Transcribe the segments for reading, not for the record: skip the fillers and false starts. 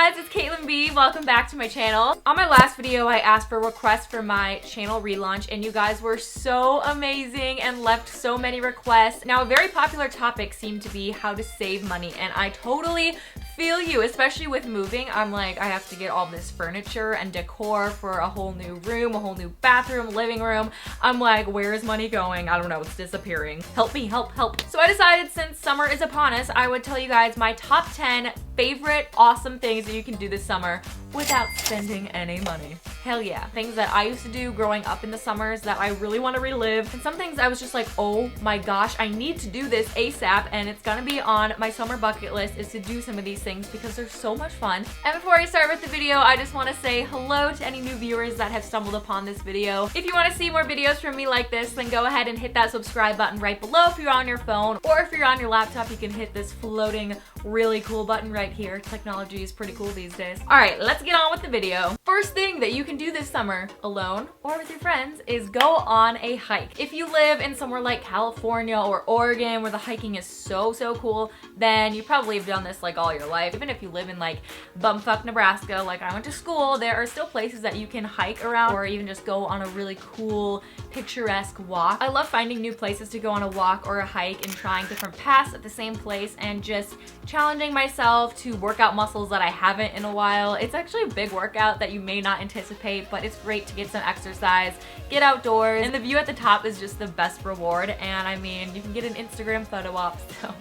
guys, it's Caitlin B. Welcome back to my channel. On my last video, I asked for requests for my channel relaunch, and you guys were so amazing and left so many requests. Now, a very popular topic seemed to be how to save money, and I totally feel you, especially with moving. I'm like, I have to get all this furniture and decor for a whole new room, a whole new bathroom, living room. I'm like, where is money going? I don't know, it's disappearing. Help me, help, help. So I decided since summer is upon us, I would tell you guys my top 10 favorite awesome things that you can do this summer without spending any money. Hell yeah. Things that I used to do growing up in the summers that I really want to relive. And some things I was just like, oh my gosh, I need to do this ASAP, and it's gonna be on my summer bucket list is to do some of these things because they're so much fun. And before I start with the video, I just want to say hello to any new viewers that have stumbled upon this video. If you want to see more videos from me like this, then go ahead and hit that subscribe button right below if you're on your phone, or if you're on your laptop, you can hit this floating really cool button right here. Technology is pretty cool these days. All right, let's get on with the video. First thing that you can do this summer, alone or with your friends, is go on a hike. If you live in somewhere like California or Oregon where the hiking is so cool, then you probably have done this like all your life. Even if you live in like bumfuck Nebraska, like I went to school, there are still places that you can hike around or even just go on a really cool, picturesque walk. I love finding new places to go on a walk or a hike and trying different paths at the same place and just challenging myself to work out muscles that I haven't in a while. It's actually a big workout that you may not anticipate, but it's great to get some exercise, get outdoors, and the view at the top is just the best reward. And I mean, you can get an Instagram photo op, so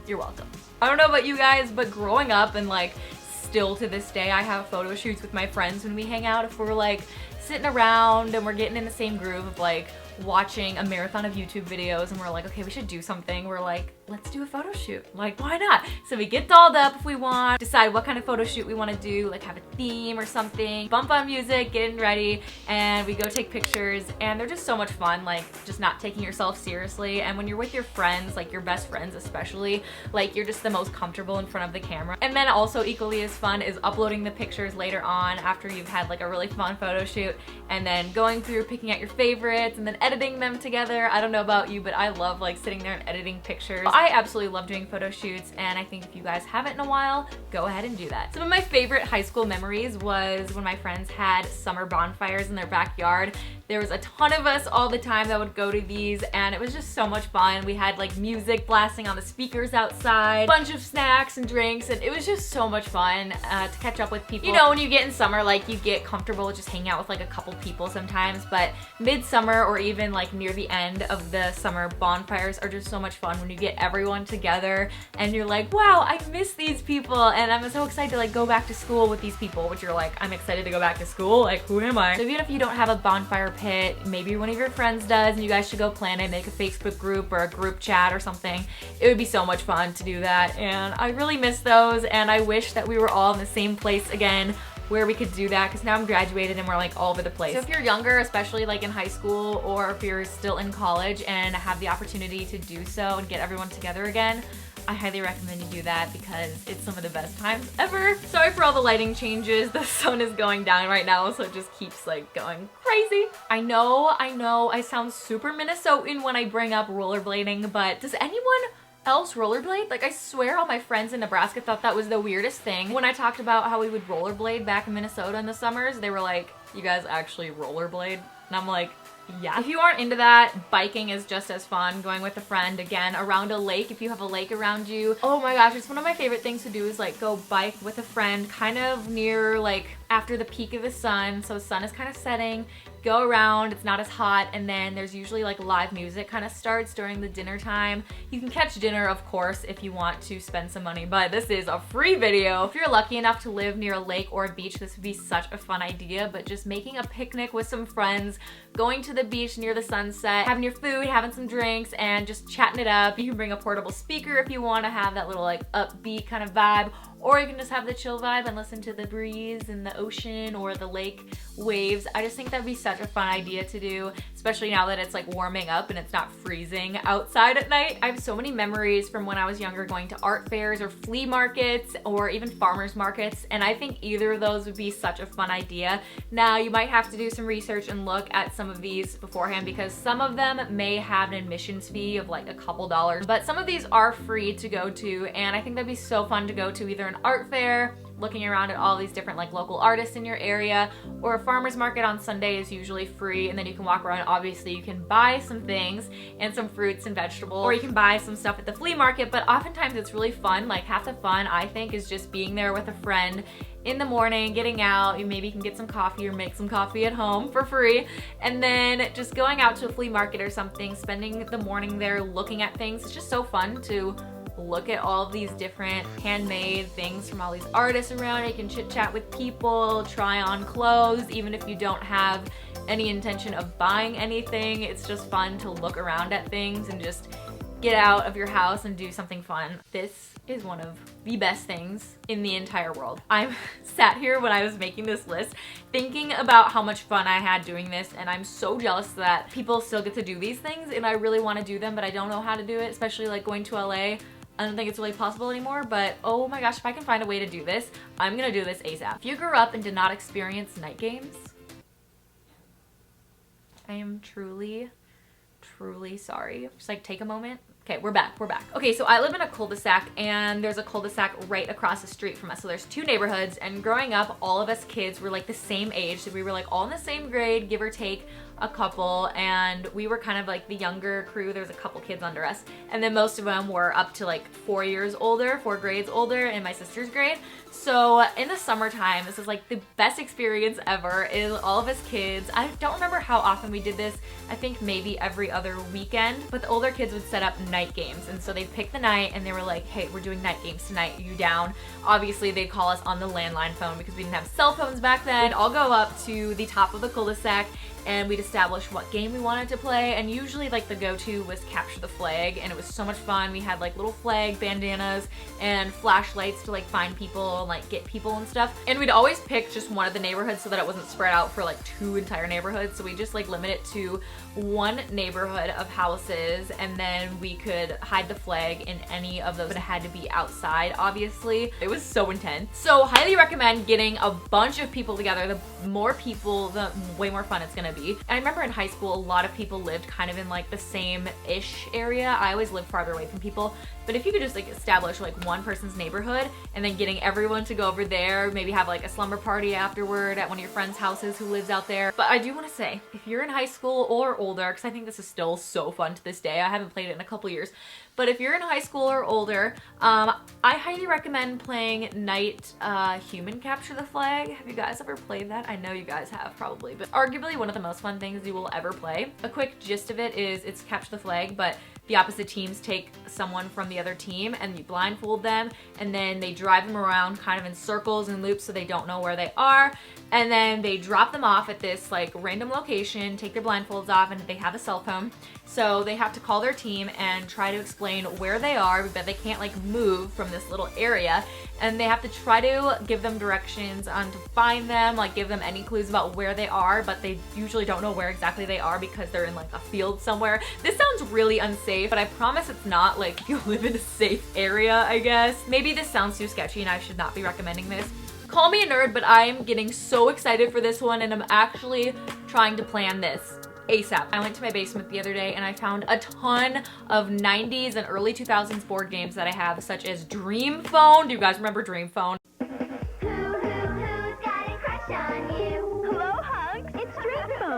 you're welcome. I don't know about you guys, but growing up and like still to this day, I have photo shoots with my friends when we hang out. If we're like sitting around and we're getting in the same groove of like watching a marathon of YouTube videos and we're like, okay, we should do something. We're like, let's do a photo shoot. Like, why not? So we get dolled up if we want, decide what kind of photo shoot we want to do, like have a theme or something, bump on music, getting ready, and we go take pictures, and they're just so much fun, like just not taking yourself seriously. And when you're with your friends, like your best friends especially, like you're just the most comfortable in front of the camera. And then also equally as fun is uploading the pictures later on after you've had like a really fun photo shoot, and then going through picking out your favorites and then editing them together. I don't know about you, but I love like sitting there and editing pictures. I absolutely love doing photo shoots, and I think if you guys haven't in a while, go ahead and do that. Some of my favorite high school memories was when my friends had summer bonfires in their backyard. There was a ton of us all the time that would go to these, and it was just so much fun. We had like music blasting on the speakers outside, bunch of snacks and drinks, and it was just so much fun to catch up with people. You know, when you get in summer, like you get comfortable with just hanging out with like a couple people sometimes, but midsummer or even like near the end of the summer bonfires are just so much fun when you get everyone together and you're like, wow, I miss these people, and I'm so excited to like go back to school with these people, which you're like, I'm excited to go back to school, like who am I? So even if you don't have a bonfire pit, maybe one of your friends does, and you guys should go plan it, make a Facebook group or a group chat or something. It would be so much fun to do that, and I really miss those, and I wish that we were all in the same place again where we could do that, because now I'm graduated and we're like all over the place. So if you're younger, especially like in high school, or if you're still in college and have the opportunity to do so and get everyone together again, I highly recommend you do that because it's some of the best times ever. Sorry for all the lighting changes. The sun is going down right now, so it just keeps like going crazy. I know, I sound super Minnesotan when I bring up rollerblading, but does anyone else rollerblade? Like I swear all my friends in Nebraska thought that was the weirdest thing. When I talked about how we would rollerblade back in Minnesota in the summers, they were like, you guys actually rollerblade? And I'm like, yeah. If you aren't into that, biking is just as fun. Going with a friend, again, around a lake, if you have a lake around you. Oh my gosh, it's one of my favorite things to do is like go bike with a friend kind of near like after the peak of the sun, so the sun is kind of setting. Go around, it's not as hot, and then there's usually like live music kind of starts during the dinner time. You can catch dinner, of course, if you want to spend some money, but this is a free video. If you're lucky enough to live near a lake or a beach, this would be such a fun idea, but just making a picnic with some friends, going to the beach near the sunset, having your food, having some drinks, and just chatting it up. You can bring a portable speaker if you want to have that little like upbeat kind of vibe, or you can just have the chill vibe and listen to the breeze and the ocean or the lake waves. I just think that'd be such a fun idea to do, especially now that it's like warming up and it's not freezing outside at night. I have so many memories from when I was younger going to art fairs or flea markets or even farmers markets, and I think either of those would be such a fun idea. Now you might have to do some research and look at some of these beforehand because some of them may have an admissions fee of like a couple dollars, but some of these are free to go to, and I think that'd be so fun to go to either an art fair looking around at all these different like local artists in your area, or a farmer's market on Sunday is usually free, and then you can walk around. Obviously you can buy some things and some fruits and vegetables, or you can buy some stuff at the flea market, but oftentimes it's really fun. Like half the fun I think is just being there with a friend in the morning, getting out. You maybe can get some coffee or make some coffee at home for free, and then just going out to a flea market or something, spending the morning there looking at things. It's just so fun to look at all of these different handmade things from all these artists around. You can chit chat with people, try on clothes, even if you don't have any intention of buying anything. It's just fun to look around at things and just get out of your house and do something fun. This is one of the best things in the entire world. I'm sat here when I was making this list thinking about how much fun I had doing this, and I'm so jealous that people still get to do these things, and I really want to do them, but I don't know how to do it, especially like going to LA. I don't think it's really possible anymore, but oh my gosh, if I can find a way to do this, I'm gonna do this ASAP. If you grew up and did not experience night games, I am truly, truly sorry. Just like take a moment. Okay, we're back. Okay, so I live in a cul-de-sac, and there's a cul-de-sac right across the street from us. So there's two neighborhoods, and growing up, all of us kids were like the same age. So we were like all in the same grade, give or take a couple, and we were kind of like the younger crew. There's a couple kids under us, and then most of them were up to like 4 years older, 4 grades older in my sister's grade. So in the summertime, this is like the best experience ever, is all of us kids. I don't remember how often we did this. I think maybe every other weekend, but the older kids would set up night games, and so they'd pick the night and they were like, hey, we're doing night games tonight, are you down? Obviously they'd call us on the landline phone because we didn't have cell phones back then. We'd all go up to the top of the cul-de-sac and we'd establish what game we wanted to play, and usually like the go-to was capture the flag, and it was so much fun. We had like little flag bandanas and flashlights to like find people and like get people and stuff, and we'd always pick just one of the neighborhoods so that it wasn't spread out for like 2 entire neighborhoods. So we just like limit it to one neighborhood of houses, and then we could hide the flag in any of those, but it had to be outside, obviously. It was so intense. So highly recommend getting a bunch of people together. The more people, the way more fun it's gonna be. And I remember in high school, a lot of people lived kind of in like the same-ish area. I always lived farther away from people, but if you could just like establish like one person's neighborhood and then getting everyone to go over there, maybe have like a slumber party afterward at one of your friends' houses who lives out there. But I do want to say, if you're in high school or older, because I think this is still so fun to this day, I haven't played it in a couple years, but if you're in high school or older, I highly recommend playing Night Human Capture the Flag. Have you guys ever played that? I know you guys have probably, but arguably one of the most fun things you will ever play. A quick gist of it is it's capture the flag, but the opposite teams take someone from the other team and you blindfold them, and then they drive them around kind of in circles and loops so they don't know where they are, and then they drop them off at this like random location, take their blindfolds off, and they have a cell phone, so they have to call their team and try to explain where they are, but they can't like move from this little area, and they have to try to give them directions on to find them, like give them any clues about where they are, but they usually don't know where exactly they are because they're in like a field somewhere. This sounds really unsafe, but I promise it's not. Like, you live in a safe area, I guess. Maybe this sounds too sketchy and I should not be recommending this. Call me a nerd, but I'm getting so excited for this one, and I'm actually trying to plan this ASAP. I went to my basement the other day and I found a ton of 90s and early 2000s board games that I have, such as Dream Phone. Do you guys remember Dream Phone?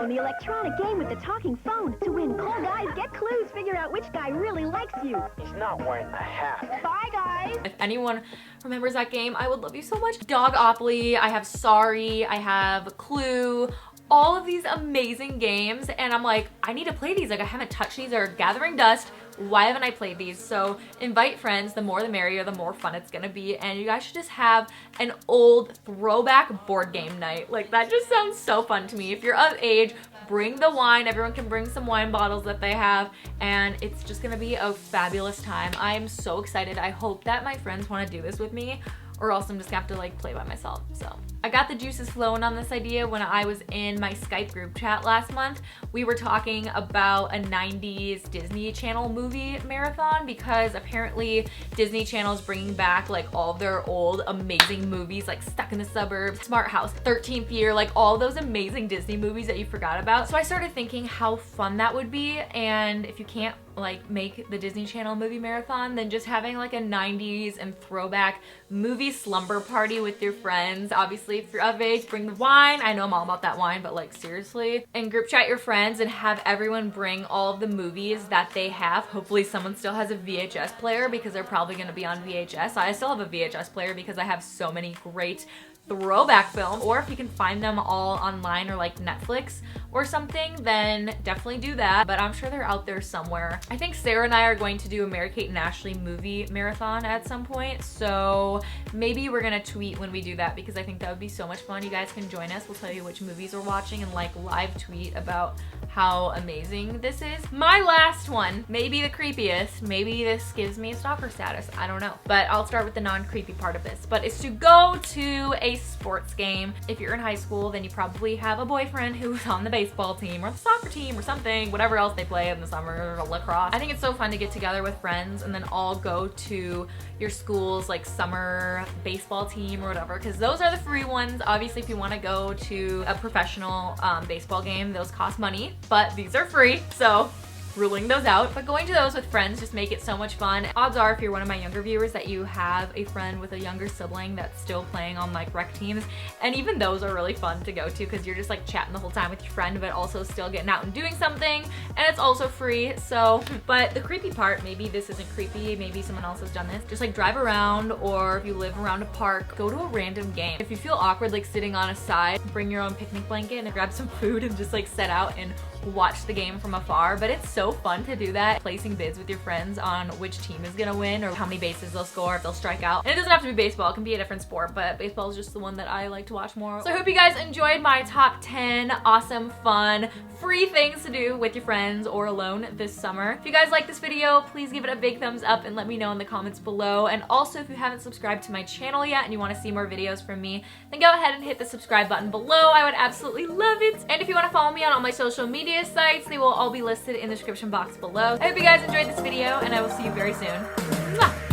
The electronic game with the talking phone. To win, call guys, get clues, figure out which guy really likes you. He's not wearing a hat. Bye, guys. If anyone remembers that game, I would love you so much. Dogopoly, I have Sorry, I have Clue, all of these amazing games, and I'm like, I need to play these. Like, I haven't touched these. They're gathering dust. Why haven't I played these? So invite friends. The more the merrier, the more fun it's gonna be, and you guys should just have an old throwback board game night. Like, that just sounds so fun to me. If you're of age, bring the wine. Everyone can bring some wine bottles that they have, and it's just gonna be a fabulous time. I am so excited. I hope that my friends want to do this with me, or else I'm just gonna have to like play by myself. So I got the juices flowing on this idea when I was in my Skype group chat last month. We were talking about a 90s Disney Channel movie marathon, because apparently Disney Channel is bringing back like all of their old amazing movies, like Stuck in the Suburbs, Smart House, 13th Year, like all those amazing Disney movies that you forgot about. So I started thinking how fun that would be, and if you can't like make the Disney Channel movie marathon than just having like a 90s and throwback movie slumber party with your friends. Obviously, if you're of age, bring the wine. I know I'm all about that wine, but like seriously. And group chat your friends and have everyone bring all of the movies that they have. Hopefully someone still has a VHS player because they're probably gonna be on VHS. I still have a VHS player because I have so many great throwback films, or if you can find them all online or like Netflix or something, then definitely do that, but I'm sure they're out there somewhere. I think Sarah and I are going to do a Mary-Kate and Ashley movie marathon at some point, so maybe we're gonna tweet when we do that because I think that would be so much fun. You guys can join us. We'll tell you which movies we're watching and like live tweet about how amazing this is. My last one, maybe the creepiest, maybe this gives me a stalker status, I don't know, but I'll start with the non-creepy part of this, but it's to go to a sports game. If you're in high school, then you probably have a boyfriend who's on the baseball team or the soccer team or something, whatever else they play in the summer, or lacrosse. I think it's so fun to get together with friends and then all go to your school's like summer baseball team or whatever, because those are the free ones. Obviously, if you want to go to a professional baseball game, those cost money, but these are free, so ruling those out. But going to those with friends just make it so much fun. Odds are, if you're one of my younger viewers, that you have a friend with a younger sibling that's still playing on like rec teams, and even those are really fun to go to because you're just like chatting the whole time with your friend but also still getting out and doing something, and it's also free. So but the creepy part, maybe this isn't creepy, maybe someone else has done this, just like drive around, or if you live around a park, go to a random game. If you feel awkward like sitting on a side, bring your own picnic blanket and grab some food and just like set out and watch the game from afar. But it's so fun to do that, placing bids with your friends on which team is gonna win or how many bases they'll score, if they'll strike out. And it doesn't have to be baseball, it can be a different sport, but baseball is just the one that I like to watch more. So I hope you guys enjoyed my top 10 awesome, fun, free things to do with your friends or alone this summer. If you guys like this video, please give it a big thumbs up and let me know in the comments below. And also, if you haven't subscribed to my channel yet and you want to see more videos from me, then go ahead and hit the subscribe button below. I would absolutely love it. And if you want to follow me on all my social media sites, they will all be listed in the description box below. I hope you guys enjoyed this video, and I will see you very soon. Mwah!